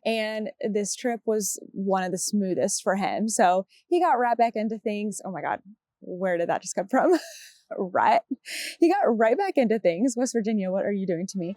and this trip was one of the smoothest for him. So he got right back into things. Oh my God, where did that just come from? Right. He got right back into things. West Virginia, what are you doing to me?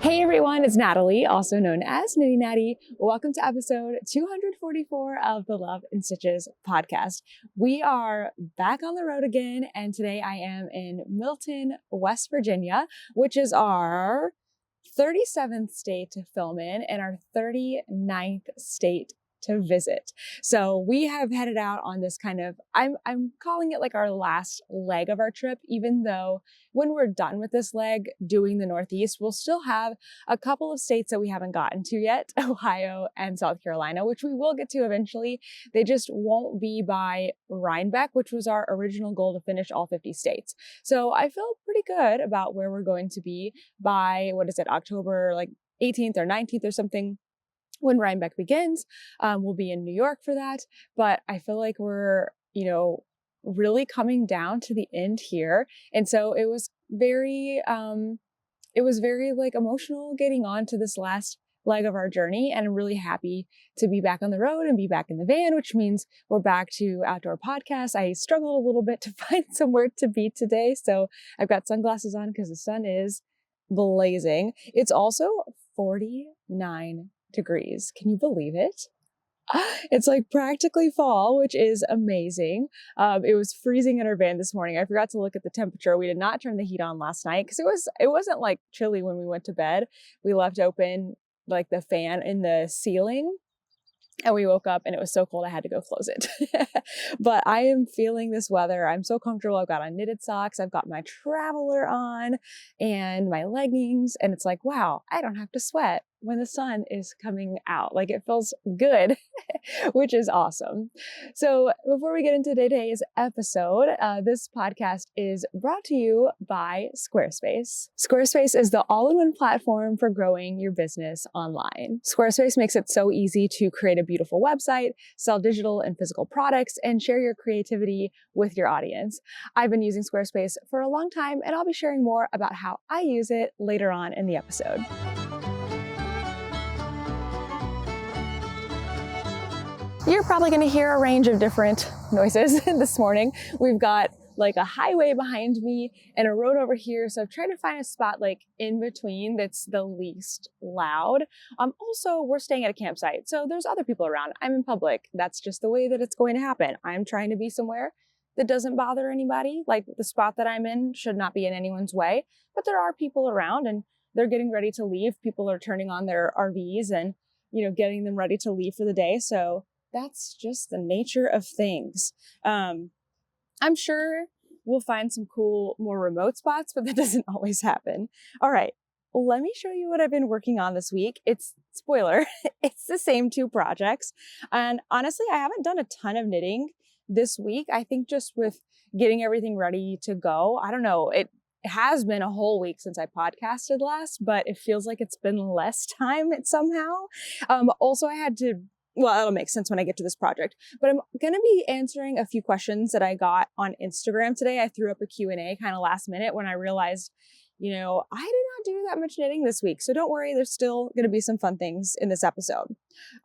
Hey everyone, it's Natalie, also known as Knitty Natty. Welcome to episode 244 of the Love and Stitches podcast. We are back on the road again, and today I am in Milton, West Virginia, which is our 37th state to film in and our 39th state to visit. So we have headed out on this kind of, I'm calling it like our last leg of our trip, even though when we're done with this leg doing the Northeast, we'll still have a couple of states that we haven't gotten to yet, Ohio and South Carolina, which we will get to eventually. They just won't be by Rhinebeck, which was our original goal to finish all 50 states. So I feel pretty good about where we're going to be by, October like 18th or 19th or something. When Rhinebeck begins, we'll be in New York for that. But I feel like we're, really coming down to the end here. And so it was very like emotional getting on to this last leg of our journey. And I'm really happy to be back on the road and be back in the van, which means we're back to outdoor podcasts. I struggled a little bit to find somewhere to be today. So I've got sunglasses on because the sun is blazing. It's also 49 degrees. Can you believe it? It's like practically fall, which is amazing. It was freezing in our van this morning. I forgot to look at the temperature. We did not turn the heat on last night because it wasn't like chilly when we went to bed. We left open like the fan in the ceiling. And we woke up and it was so cold I had to go close it. But I am feeling this weather. I'm so comfortable. I've got on knitted socks. I've got my traveler on and my leggings. And it's like, wow, I don't have to sweat when the sun is coming out. Like it feels good, which is awesome. So before we get into today's episode, this podcast is brought to you by Squarespace. Squarespace is the all-in-one platform for growing your business online. Squarespace makes it so easy to create a beautiful website, sell digital and physical products, and share your creativity with your audience. I've been using Squarespace for a long time, and I'll be sharing more about how I use it later on in the episode. You're probably going to hear a range of different noises this morning. We've got like a highway behind me and a road over here. So I'm trying to find a spot like in between that's the least loud. Also, we're staying at a campsite, so there's other people around. I'm in public. That's just the way that it's going to happen. I'm trying to be somewhere that doesn't bother anybody. Like the spot that I'm in should not be in anyone's way, but there are people around and they're getting ready to leave. People are turning on their RVs and, getting them ready to leave for the day. So that's just the nature of things. I'm sure we'll find some cool, more remote spots, but that doesn't always happen. All right, let me show you what I've been working on this week. Spoiler, it's the same two projects. And honestly, I haven't done a ton of knitting this week. I think just with getting everything ready to go, I don't know, it has been a whole week since I podcasted last, but it feels like it's been less time somehow. Also, it'll make sense when I get to this project, but I'm going to be answering a few questions that I got on Instagram today. I threw up a Q&A kind of last minute when I realized, I did not do that much knitting this week. So don't worry, there's still going to be some fun things in this episode.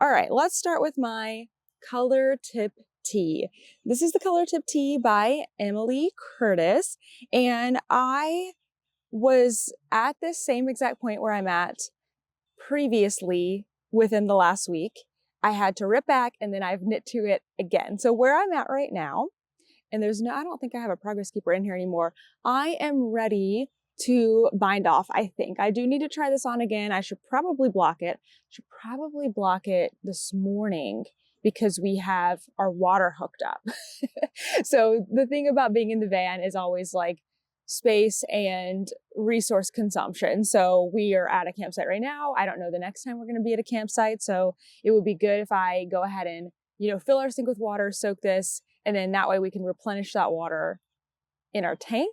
All right, let's start with my color tip tee. This is the color tip tee by Emily Curtis. And I was at this same exact point where I'm at previously within the last week. I had to rip back and then I've knit to it again. So where I'm at right now, and I don't think I have a progress keeper in here anymore. I am ready to bind off, I think. I do need to try this on again. I should probably block it. This morning because we have our water hooked up. So the thing about being in the van is always like space and resource consumption. So we are at a campsite right now. I don't know the next time we're going to be at a campsite. So it would be good if I go ahead and, fill our sink with water, soak this, and then that way we can replenish that water in our tank.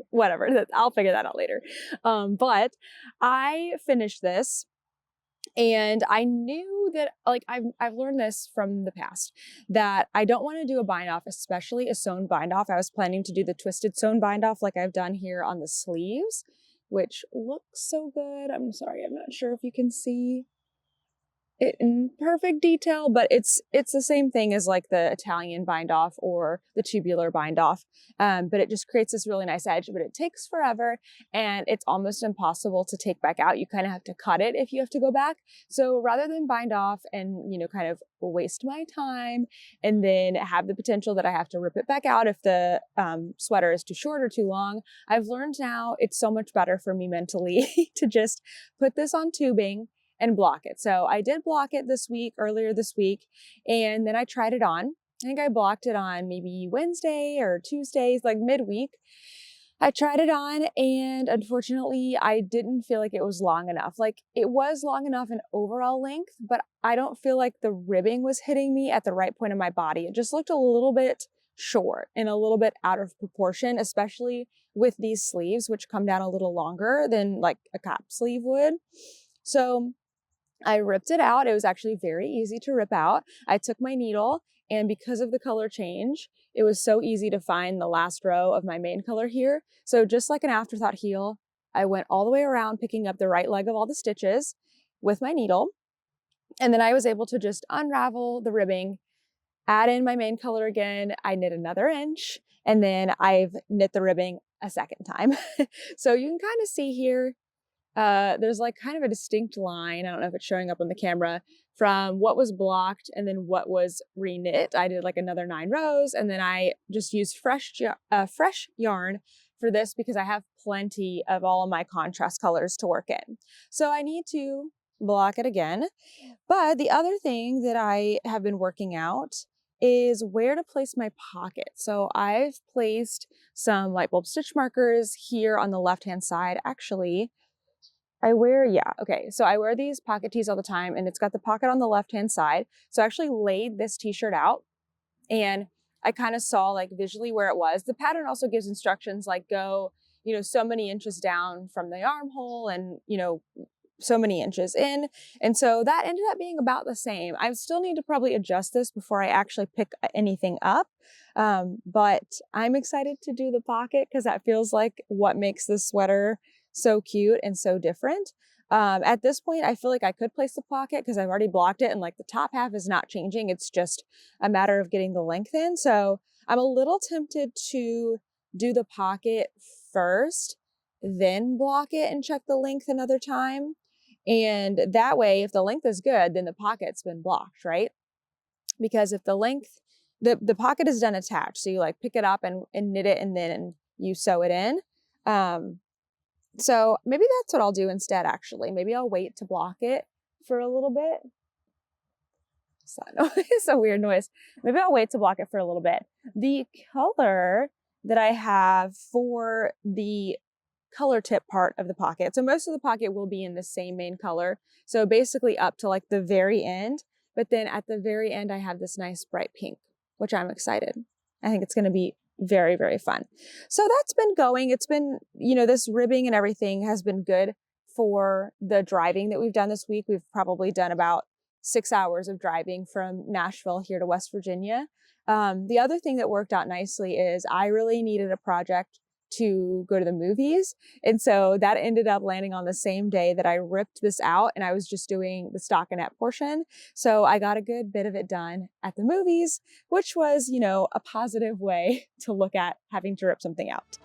Whatever, I'll figure that out later. But I finished this And I knew that, like, I've learned this from the past, that I don't want to do a bind off, especially a sewn bind off. I was planning to do the twisted sewn bind off like I've done here on the sleeves, which looks so good. I'm sorry, I'm not sure if you can see it in perfect detail, but it's the same thing as like the Italian bind off or the tubular bind off. But it just creates this really nice edge, but it takes forever and it's almost impossible to take back out. You kind of have to cut it if you have to go back. So rather than bind off and, you know, kind of waste my time and then have the potential that I have to rip it back out if the sweater is too short or too long, I've learned now it's so much better for me mentally to just put this on tubing and block it. So I did block it earlier this week, and then I tried it on. I think I blocked it on maybe Wednesday or Tuesdays, like midweek. I tried it on and unfortunately I didn't feel like it was long enough. Like it was long enough in overall length, but I don't feel like the ribbing was hitting me at the right point in my body. It just looked a little bit short and a little bit out of proportion, especially with these sleeves, which come down a little longer than like a cap sleeve would. So I ripped it out. It was actually very easy to rip out. I took my needle, and because of the color change, it was so easy to find the last row of my main color here. So just like an afterthought heel, I went all the way around picking up the right leg of all the stitches with my needle. And then I was able to just unravel the ribbing, add in my main color again. I knit another inch, and then I've knit the ribbing a second time. So you can kind of see here, there's like kind of a distinct line. I don't know if it's showing up on the camera from what was blocked and then what was reknit. I did like another 9 rows and then I just used fresh yarn for this because I have plenty of all of my contrast colors to work in. So I need to block it again. But the other thing that I have been working out is where to place my pocket. So I've placed some light bulb stitch markers here on the left-hand side. Actually, I wear these pocket tees all the time and it's got the pocket on the left-hand side. So I actually laid this t-shirt out and I kind of saw like visually where it was. The pattern also gives instructions like go, you know, so many inches down from the armhole and, you know, so many inches in. And so that ended up being about the same. I still need to probably adjust this before I actually pick anything up. But I'm excited to do the pocket because that feels like what makes this sweater so cute and so different. At this point, I feel like I could place the pocket because I've already blocked it and like the top half is not changing. It's just a matter of getting the length in. So I'm a little tempted to do the pocket first, then block it and check the length another time. And that way, if the length is good, then the pocket's been blocked, right? Because if the length, the pocket is done attached. So you like pick it up and knit it and then you sew it in. So maybe that's what I'll do instead, actually. Maybe I'll wait to block it for a little bit. It's a weird noise. Maybe I'll wait to block it for a little bit. The color that I have for the color tip part of the pocket. So most of the pocket will be in the same main color. So basically up to like the very end, but then at the very end, I have this nice bright pink, which I'm excited. I think it's going to be very, very fun. So that's been going. It's been, you know, this ribbing and everything has been good for the driving that we've done this week. We've probably done about 6 hours of driving from Nashville here to West Virginia. The other thing that worked out nicely is I really needed a project to go to the movies. And so that ended up landing on the same day that I ripped this out and I was just doing the stockinette portion. So I got a good bit of it done at the movies, which was, you know, a positive way to look at having to rip something out.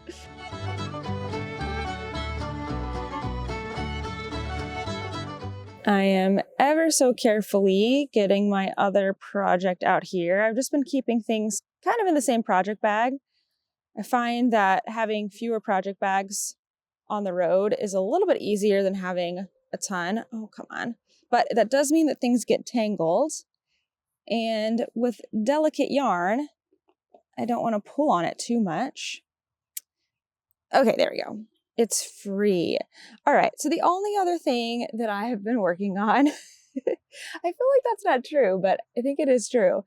I am ever so carefully getting my other project out here. I've just been keeping things kind of in the same project bag. I find that having fewer project bags on the road is a little bit easier than having a ton. Oh, come on. But that does mean that things get tangled. And with delicate yarn, I don't want to pull on it too much. Okay, there we go. It's free. All right, so the only other thing that I have been working on, I feel like that's not true, but I think it is true.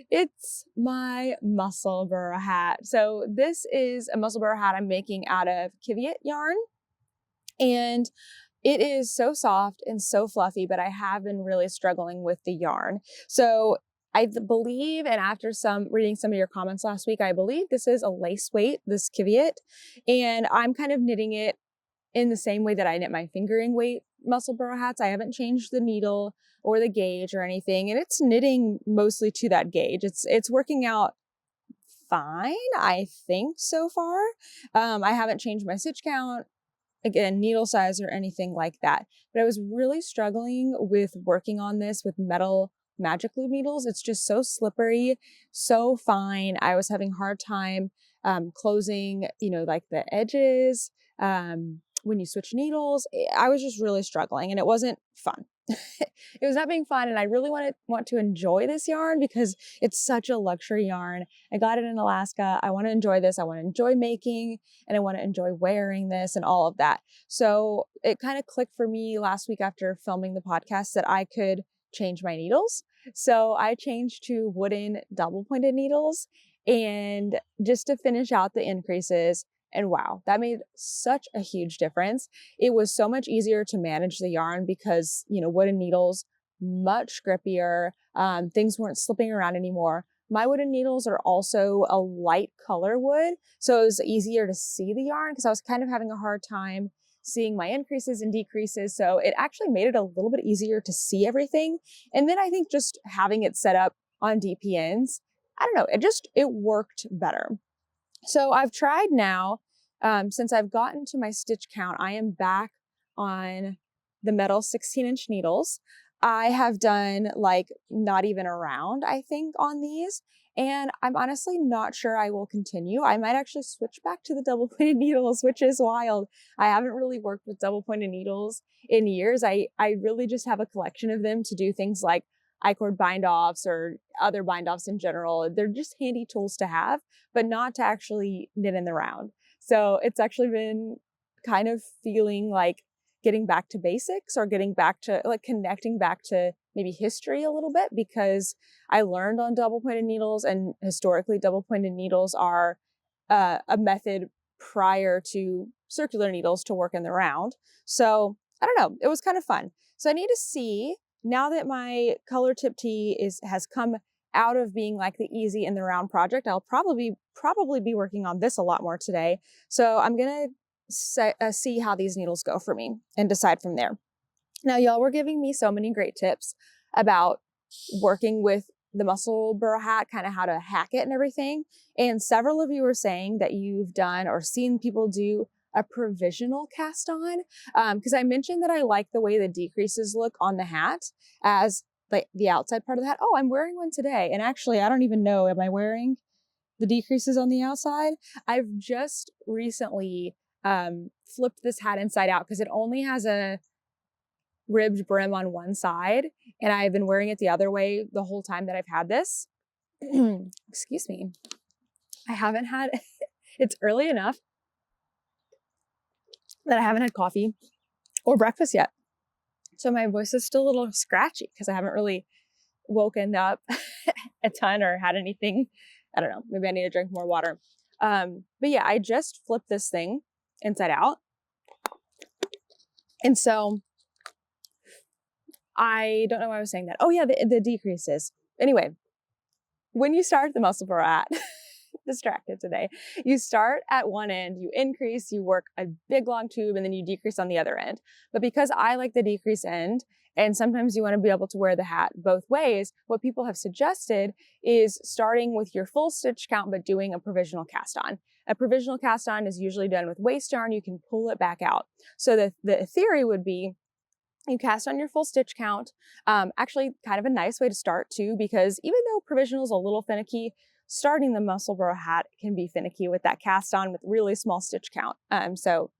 It's my Musselburgh hat. So this is a Musselburgh hat I'm making out of Kiviot yarn. And It is so soft and so fluffy, but I have been really struggling with the yarn. So I believe, and after reading some of your comments last week, I believe this is a lace weight, this Kiviot, and I'm kind of knitting it in the same way that I knit my fingering weight Musselburgh hats. I haven't changed the needle or the gauge or anything, and it's knitting mostly to that gauge. It's working out fine, I think, so far. I haven't changed my stitch count, again, needle size or anything like that. But I was really struggling with working on this with metal magic loop needles. It's just so slippery, so fine. I was having a hard time closing, like the edges. When you switch needles, I was just really struggling and it wasn't fun. It was not being fun, and I really want to enjoy this yarn because it's such a luxury yarn. I got it in Alaska. I want to enjoy this. I want to enjoy making, and I want to enjoy wearing this and all of that. So it kind of clicked for me last week after filming the podcast that I could change my needles. So I changed to wooden double pointed needles, and just to finish out the increases. And wow, that made such a huge difference. It was so much easier to manage the yarn because, wooden needles, much grippier. Things weren't slipping around anymore. My wooden needles are also a light color wood, so it was easier to see the yarn because I was kind of having a hard time seeing my increases and decreases. So it actually made it a little bit easier to see everything. And then I think just having it set up on DPNs, I don't know, it worked better. So I've tried now, since I've gotten to my stitch count, I am back on the metal 16-inch needles. I have done like not even a round, I think, on these. And I'm honestly not sure I will continue. I might actually switch back to the double pointed needles, which is wild. I haven't really worked with double pointed needles in years. I really just have a collection of them to do things like I-cord bind offs or other bind offs in general. They're just handy tools to have, but not to actually knit in the round. So it's actually been kind of feeling like getting back to basics, or getting back to like connecting back to maybe history a little bit, because I learned on double pointed needles, and historically double pointed needles are a method prior to circular needles to work in the round. So I don't know, it was kind of fun. So I need to see, now that my color tip tee has come out of being like the easy in the round project, I'll probably be working on this a lot more today. So I'm gonna see how these needles go for me and decide from there. Now, y'all were giving me so many great tips about working with the Musselburgh hat, kind of how to hack it and everything. And several of you were saying that you've done or seen people do a provisional cast on, because I mentioned that I like the way the decreases look on the hat as like the outside part of the hat. Oh, I'm wearing one today. And actually, I don't even know, am I wearing the decreases on the outside? I've just recently flipped this hat inside out because it only has a ribbed brim on one side, and I've been wearing it the other way the whole time that I've had this. Excuse me. I haven't had, it's early enough that I haven't had coffee or breakfast yet. So my voice is still a little scratchy because I haven't really woken up a ton or had anything. I don't know, maybe I need to drink more water. But yeah, I just flipped this thing inside out. And so I don't know why I was saying that. Oh yeah, the decreases. Anyway, when you start the Musselburgh hat, distracted today, you start at one end, you increase, you work a big long tube, and then you decrease on the other end. But because I like the decrease end, and sometimes you want to be able to wear the hat both ways, what people have suggested is starting with your full stitch count, but doing a provisional cast on. A provisional cast on is usually done with waste yarn. You can pull it back out. So the theory would be you cast on your full stitch count. Actually, kind of a nice way to start too, because even though provisional is a little finicky, starting the Musselburgh hat can be finicky with that cast on with really small stitch count. So,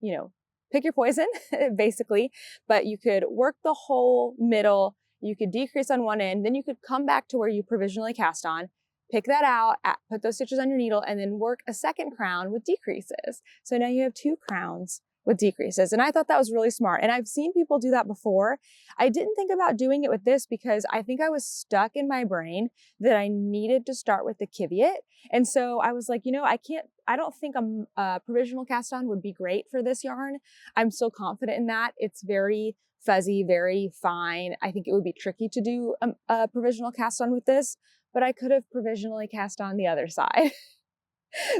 pick your poison, basically, but you could work the whole middle, you could decrease on one end, then you could come back to where you provisionally cast on, pick that out, put those stitches on your needle, and then work a second crown with decreases. So now you have two crowns with decreases. And I thought that was really smart. And I've seen people do that before. I didn't think about doing it with this because I think I was stuck in my brain that I needed to start with the Kiviot. And so I was like, I don't think a provisional cast on would be great for this yarn. I'm still confident in that. It's very fuzzy, very fine. I think it would be tricky to do a provisional cast on with this, but I could have provisionally cast on the other side.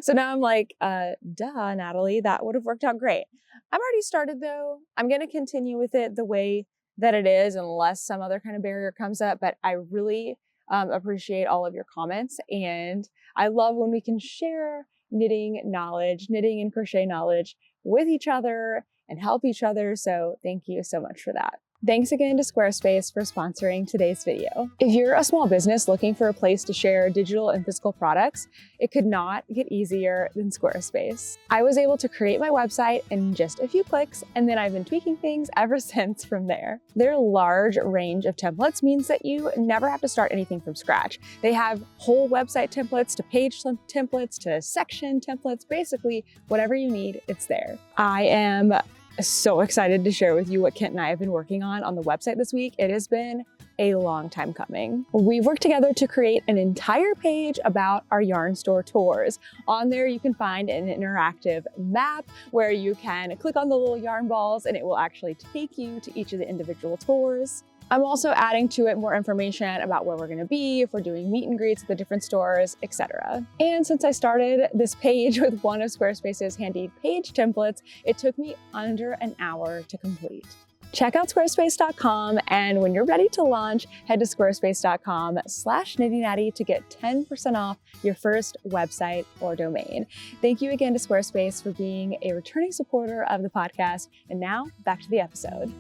So now I'm like, duh, Natalie, that would have worked out great. I'm already started though. I'm going to continue with it the way that it is unless some other kind of barrier comes up, but I really appreciate all of your comments. And I love when we can share knitting knowledge, knitting and crochet knowledge with each other and help each other. So thank you so much for that. Thanks again to Squarespace for sponsoring today's video. If you're a small business looking for a place to share digital and physical products, it could not get easier than Squarespace. I was able to create my website in just a few clicks, and then I've been tweaking things ever since from there. Their large range of templates means that you never have to start anything from scratch. They have whole website templates to page templates to section templates, basically whatever you need, it's there. I am so excited to share with you what Kent and I have been working on the website this week. It has been a long time coming. We've worked together to create an entire page about our yarn store tours. On there, you can find an interactive map where you can click on the little yarn balls and it will actually take you to each of the individual tours. I'm also adding to it more information about where we're going to be, if we're doing meet and greets at the different stores, etc. And since I started this page with one of Squarespace's handy page templates, it took me under an hour to complete. Check out squarespace.com, and when you're ready to launch, head to squarespace.com/knittynatty to get 10% off your first website or domain. Thank you again to Squarespace for being a returning supporter of the podcast. And now back to the episode.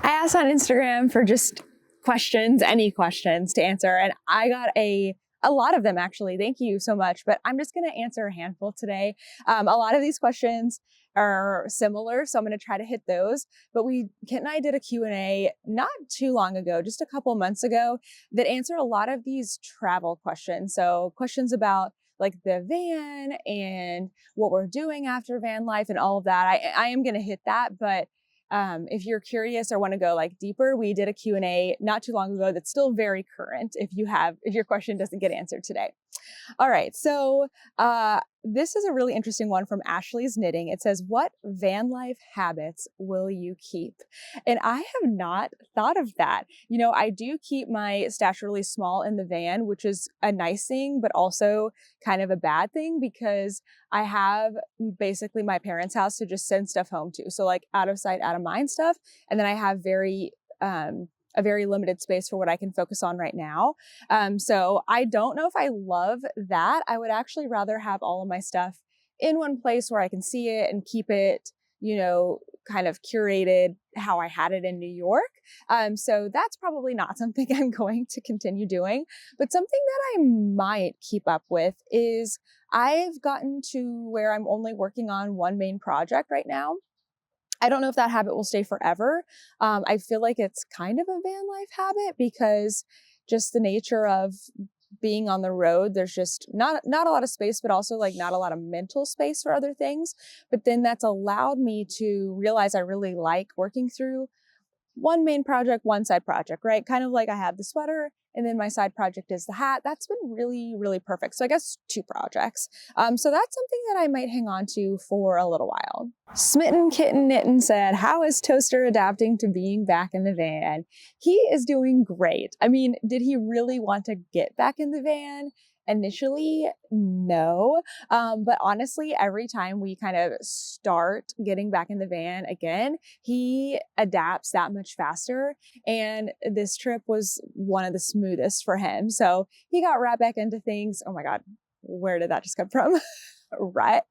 I asked on Instagram for just questions, any questions to answer, and I got a lot of them actually. Thank you so much, but I'm just going to answer a handful today. A lot of these questions are similar, so I'm going to try to hit those. But Kent and I did a Q&A not too long ago, just a couple months ago, that answered a lot of these travel questions. So questions about like the van and what we're doing after van life and all of that. I am going to hit that, but if you're curious or want to go like deeper, we did a Q&A not too long ago that's still very current if your question doesn't get answered today. All right, so this is a really interesting one from Ashley's Knitting. It says, what van life habits will you keep? And I have not thought of that. I do keep my stash really small in the van, which is a nice thing, but also kind of a bad thing because I have basically my parents' house to just send stuff home to. So like out of sight, out of mind stuff. And then I have a very limited space for what I can focus on right now. So I don't know if I love that. I would actually rather have all of my stuff in one place where I can see it and keep it, kind of curated how I had it in New York. So that's probably not something I'm going to continue doing, but something that I might keep up with is I've gotten to where I'm only working on one main project right now. I don't know if that habit will stay forever. I feel like it's kind of a van life habit because just the nature of being on the road, there's just not a lot of space, but also like not a lot of mental space for other things. But then that's allowed me to realize I really like working through one main project, one side project, right? Kind of like I have the sweater and then my side project is the hat. That's been really, really perfect. So I guess 2 projects. So that's something that I might hang on to for a little while. Smitten Kitten Knittin said, how is Toaster adapting to being back in the van? He is doing great. I mean, did he really want to get back in the van? Initially, no. But honestly, every time we kind of start getting back in the van again, he adapts that much faster. And this trip was one of the smoothest for him. So he got right back into things. Oh my God, where did that just come from? Right.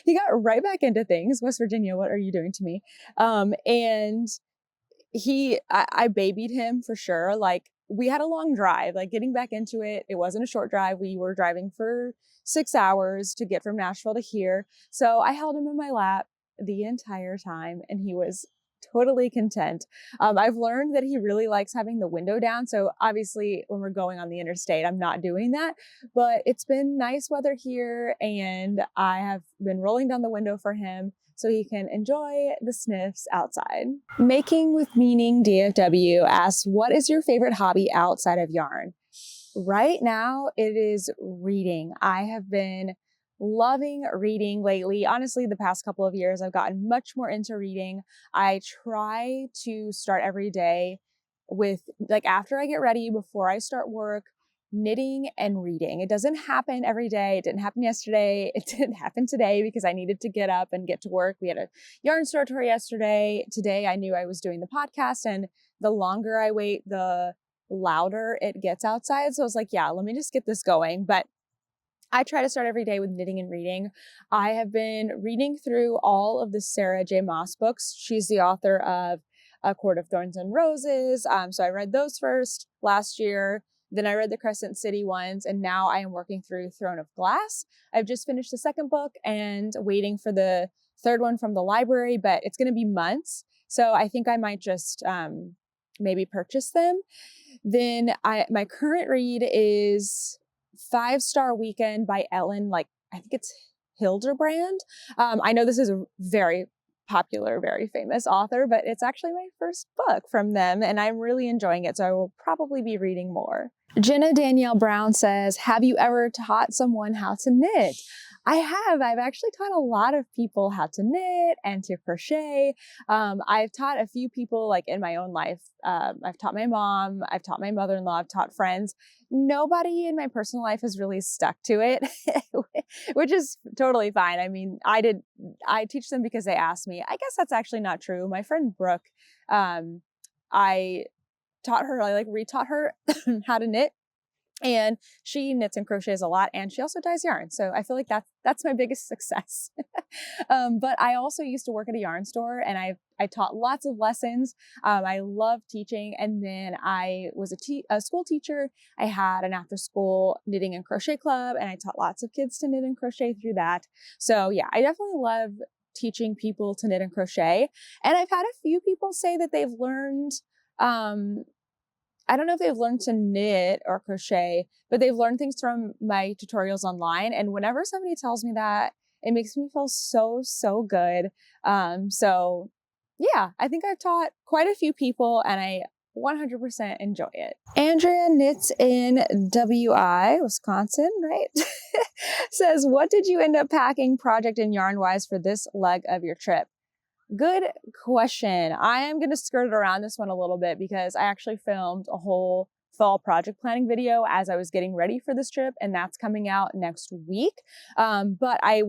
He got right back into things. West Virginia, what are you doing to me? And I babied him for sure. Like, we had a long drive, like getting back into it. It wasn't a short drive. We were driving for 6 hours to get from Nashville to here. So I held him in my lap the entire time and he was totally content. I've learned that he really likes having the window down. So obviously when we're going on the interstate, I'm not doing that, but it's been nice weather here and I have been rolling down the window for him so he can enjoy the sniffs outside. Making with Meaning DFW asks, what is your favorite hobby outside of yarn? Right now it is reading. I have been loving reading lately. Honestly, the past couple of years, I've gotten much more into reading. I try to start every day with, like, after I get ready, before I start work, knitting and reading. It doesn't happen every day. It didn't happen yesterday. It didn't happen today because I needed to get up and get to work. We had a yarn store tour yesterday. Today, I knew I was doing the podcast, and the longer I wait, the louder it gets outside. So I was like, yeah, let me just get this going. But I try to start every day with knitting and reading. I have been reading through all of the Sarah J. Maas books. She's the author of A Court of Thorns and Roses. So I read those first last year. Then I read the Crescent City ones, and now I am working through Throne of Glass. I've just finished the second book and waiting for the third one from the library, but it's going to be months. So I think I might just maybe purchase them. Then my current read is 5-Star Weekend by Ellen, I think it's Hildebrand. I know this is a very popular, very famous author, but it's actually my first book from them and I'm really enjoying it. So I will probably be reading more. Jenna Danielle Brown says, have you ever taught someone how to knit? I have. I've actually taught a lot of people how to knit and to crochet. I've taught a few people in my own life. I've taught my mom, I've taught my mother-in-law, I've taught friends. Nobody in my personal life has really stuck to it, which is totally fine. I mean, I teach them because they asked me. I guess that's actually not true. My friend Brooke, I taught her, I retaught her how to knit. And she knits and crochets a lot, and she also dyes yarn. So I feel like that's my biggest success. But I also used to work at a yarn store, and I taught lots of lessons. I love teaching, and then I was a school teacher. I had an after-school knitting and crochet club, and I taught lots of kids to knit and crochet through that. So yeah, I definitely love teaching people to knit and crochet. And I've had a few people say that they've learned. I don't know if they've learned to knit or crochet, but they've learned things from my tutorials online. And whenever somebody tells me that, it makes me feel so, so good. So yeah, I think I've taught quite a few people and I 100% enjoy it. Andrea Knits in WI, Wisconsin, right? Says, what did you end up packing project and yarn wise for this leg of your trip? Good question. I am going to skirt around this one a little bit because I actually filmed a whole fall project planning video as I was getting ready for this trip, and that's coming out next week. But I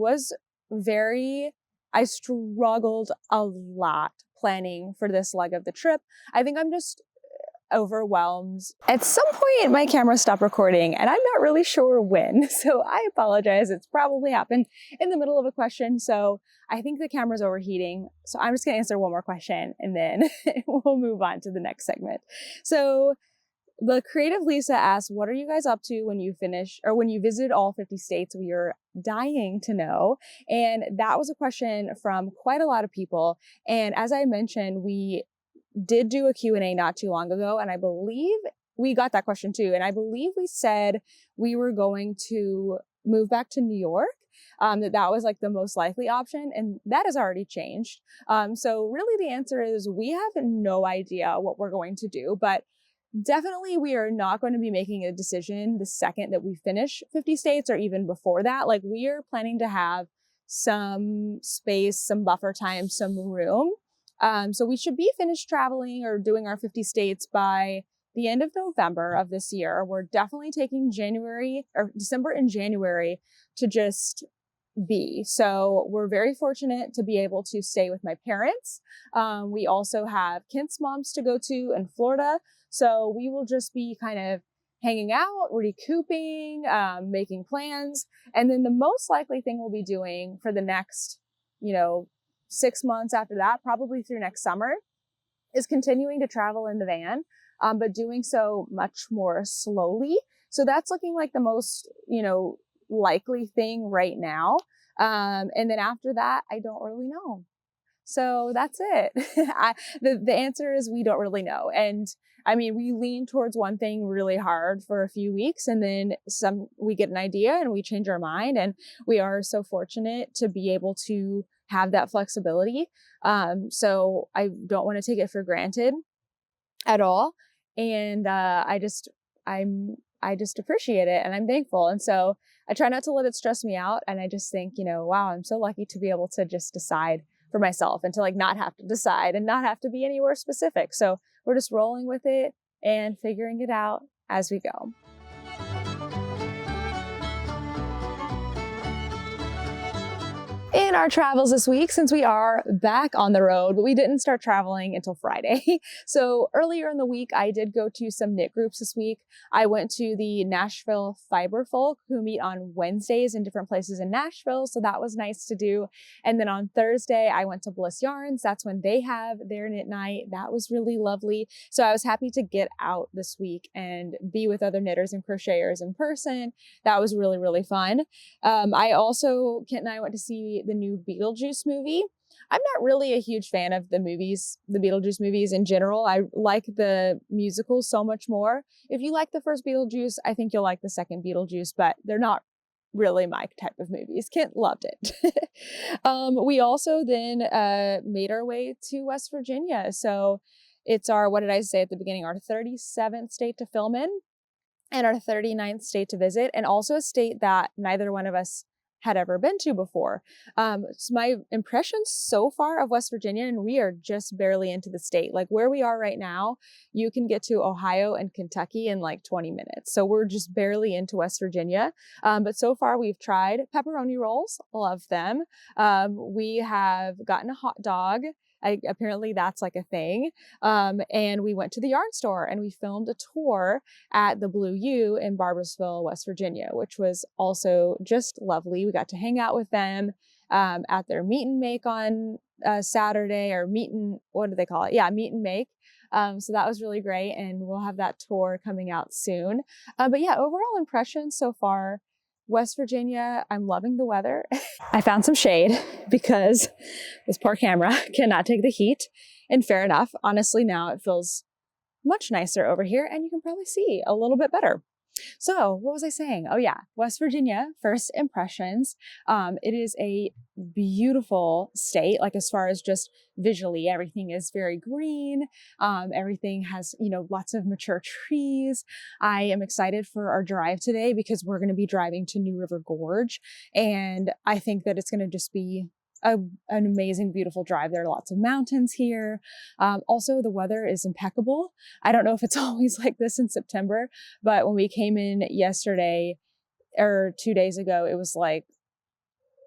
struggled a lot planning for this leg of the trip. I think I'm just overwhelmed. At some point, my camera stopped recording and I'm not really sure when. So I apologize. It's probably happened in the middle of a question. So I think the camera's overheating. So I'm just going to answer one more question and then we'll move on to the next segment. So the Creative Lisa asks, what are you guys up to when you finish or when you visit all 50 states? We are dying to know. And that was a question from quite a lot of people. And as I mentioned, we did do a Q&A not too long ago, and I believe we got that question too. And I believe we said we were going to move back to New York, that was the most likely option, and that has already changed. So really the answer is we have no idea what we're going to do, but definitely we are not going to be making a decision the second that we finish 50 states or even before that. We are planning to have some space, some buffer time, some room. So we should be finished traveling or doing our 50 states by the end of November of this year. We're definitely taking December and January to just be. So we're very fortunate to be able to stay with my parents. We also have Kent's moms to go to in Florida. So we will just be kind of hanging out, recouping, making plans. And then the most likely thing we'll be doing for the next, 6 months after that, probably through next summer, is continuing to travel in the van, but doing so much more slowly. So that's looking like the most, likely thing right now. And then after that, I don't really know. So that's it. The answer is we don't really know. And I mean, we lean towards one thing really hard for a few weeks, and then we get an idea and we change our mind. And we are so fortunate to be able to have that flexibility. So I don't want to take it for granted at all. And I just appreciate it, and I'm thankful. And so I try not to let it stress me out. And I just think, wow, I'm so lucky to be able to just decide for myself and to like not have to decide and not have to be anywhere specific. So we're just rolling with it and figuring it out as we go. In our travels this week, since we are back on the road, but we didn't start traveling until Friday. So earlier in the week, I did go to some knit groups this week. I went to the Nashville Fiber Folk, who meet on Wednesdays in different places in Nashville. So that was nice to do. And then on Thursday, I went to Bliss Yarns. That's when they have their knit night. That was really lovely. So I was happy to get out this week and be with other knitters and crocheters in person. That was really, really fun. Kent and I went to see the new Beetlejuice movie. I'm not really a huge fan of the Beetlejuice movies in general. I like the musicals so much more. If you like the first Beetlejuice, I think you'll like the second Beetlejuice, but they're not really my type of movies. Kent loved it. We also then made our way to West Virginia. So it's our, what did I say at the beginning, our 37th state to film in and our 39th state to visit, and also a state that neither one of us had ever been to before. So my impressions so far of West Virginia, and we are just barely into the state. Like where we are right now, you can get to Ohio and Kentucky in like 20 minutes. So we're just barely into West Virginia. But so far we've tried pepperoni rolls, love them. We have gotten a hot dog. Apparently that's like a thing. And we went to the yarn store and we filmed a tour at the Blue U in Barboursville, West Virginia, which was also just lovely. We got to hang out with them at their meet and make on Saturday, or what do they call it? Yeah, meet and make. So that was really great. And we'll have that tour coming out soon. But yeah, overall impressions so far, West Virginia, I'm loving the weather. I found some shade because this poor camera cannot take the heat. And fair enough, honestly, now it feels much nicer over here and you can probably see a little bit better. So what was I saying? Oh yeah, West Virginia, first impressions. It is a beautiful state, like as far as just visually, everything is very green. Everything has, lots of mature trees. I am excited for our drive today because we're going to be driving to New River Gorge. And I think that it's going to just be an amazing, beautiful drive. There are lots of mountains here. Also, the weather is impeccable. I don't know if it's always like this in September, but when we came in yesterday or 2 days ago, it was like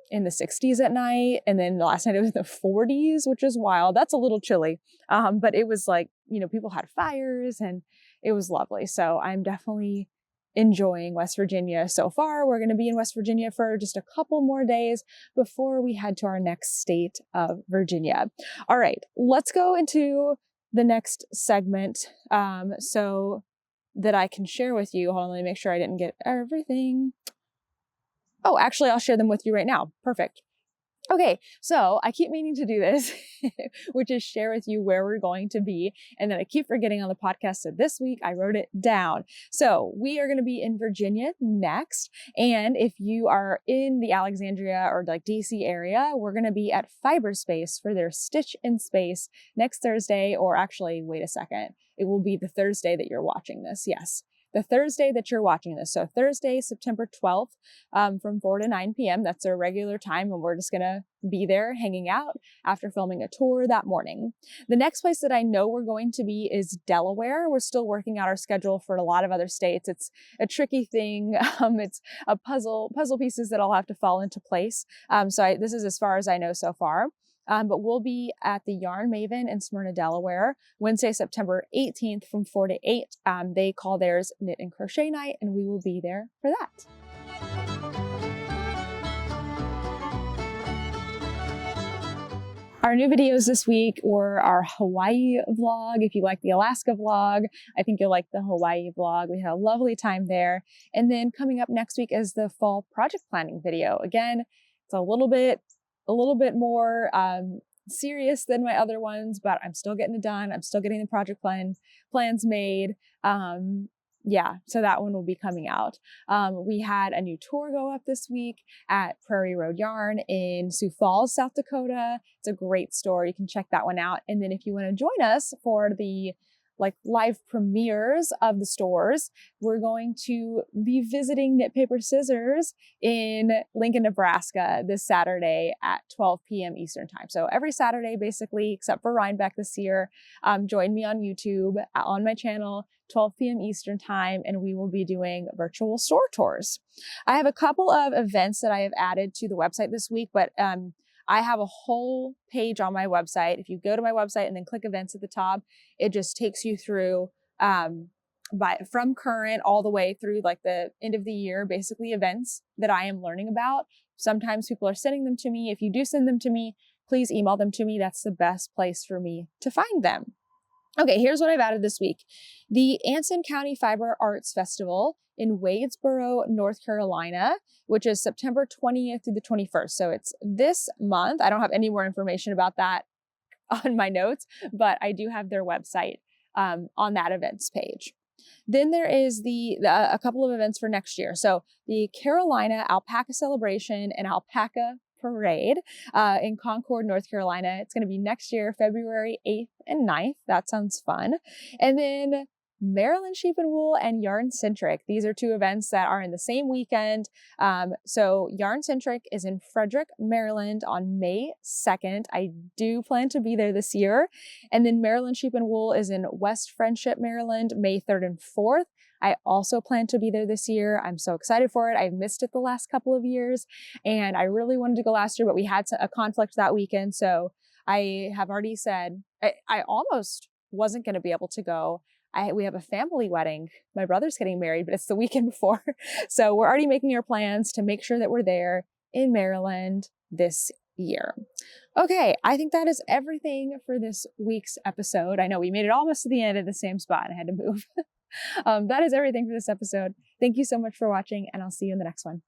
in the 60s at night. And then last night it was in the 40s, which is wild. That's a little chilly. But it was like, people had fires and it was lovely. So I'm definitely enjoying West Virginia so far. We're going to be in West Virginia for just a couple more days before we head to our next state of Virginia. All right, let's go into the next segment so that I can share with you. Hold on, let me make sure I didn't get everything. Oh, actually, I'll share them with you right now. Perfect. Okay, so I keep meaning to do this, which is share with you where we're going to be. And then I keep forgetting on the podcast. So this week I wrote it down. So we are going to be in Virginia next. And if you are in the Alexandria or like DC area, we're going to be at Fiberspace for their Stitch in Space next Thursday, or actually, wait a second. It will be the Thursday that you're watching this. Yes. The Thursday that you're watching this. So Thursday, September 12th, from 4 to 9 p.m. That's our regular time. And we're just going to be there hanging out after filming a tour that morning. The next place that I know we're going to be is Delaware. We're still working out our schedule for a lot of other states. It's a tricky thing. It's a puzzle pieces that all have to fall into place. This is as far as I know so far. But we'll be at the Yarn Maven in Smyrna, Delaware, Wednesday, September 18th from 4 to 8. They call theirs Knit and Crochet Night, and we will be there for that. Our new videos this week were our Hawaii vlog. If you like the Alaska vlog, I think you'll like the Hawaii vlog. We had a lovely time there. And then coming up next week is the fall project planning video. Again, it's a little bit more serious than my other ones, but I'm still getting it done. I'm still getting the project plans made. Yeah, so that one will be coming out. We had a new tour go up this week at Prairie Road Yarn in Sioux Falls, South Dakota. It's a great store. You can check that one out. And then if you want to join us for the live premieres of the stores, we're going to be visiting Knit Paper Scissors in Lincoln, Nebraska this Saturday at 12 p.m. Eastern time. So every Saturday, basically, except for Rhinebeck this year, join me on YouTube on my channel, 12 p.m. Eastern time, and we will be doing virtual store tours. I have a couple of events that I have added to the website this week, but I have a whole page on my website. If you go to my website and then click events at the top, it just takes you through from current all the way through the end of the year, basically events that I am learning about. Sometimes people are sending them to me. If you do send them to me, please email them to me. That's the best place for me to find them. Okay, here's what I've added this week. The Anson County Fiber Arts Festival in Wadesboro, North Carolina, which is September 20th through the 21st. So it's this month. I don't have any more information about that on my notes, but I do have their website on that events page. Then there is a couple of events for next year. So the Carolina Alpaca Celebration and Alpaca Parade in Concord, North Carolina. It's going to be next year, February 8th and 9th. That sounds fun. And then Maryland Sheep and Wool and Yarn Centric. These are two events that are in the same weekend. So Yarn Centric is in Frederick, Maryland on May 2nd. I do plan to be there this year. And then Maryland Sheep and Wool is in West Friendship, Maryland, May 3rd and 4th. I also plan to be there this year. I'm so excited for it. I've missed it the last couple of years, and I really wanted to go last year, but we had a conflict that weekend. So I have already said I almost wasn't going to be able to go. We have a family wedding. My brother's getting married, but it's the weekend before. So we're already making our plans to make sure that we're there in Maryland this year. Okay, I think that is everything for this week's episode. I know we made it almost to the end at the same spot and I had to move. That is everything for this episode. Thank you so much for watching, and I'll see you in the next one.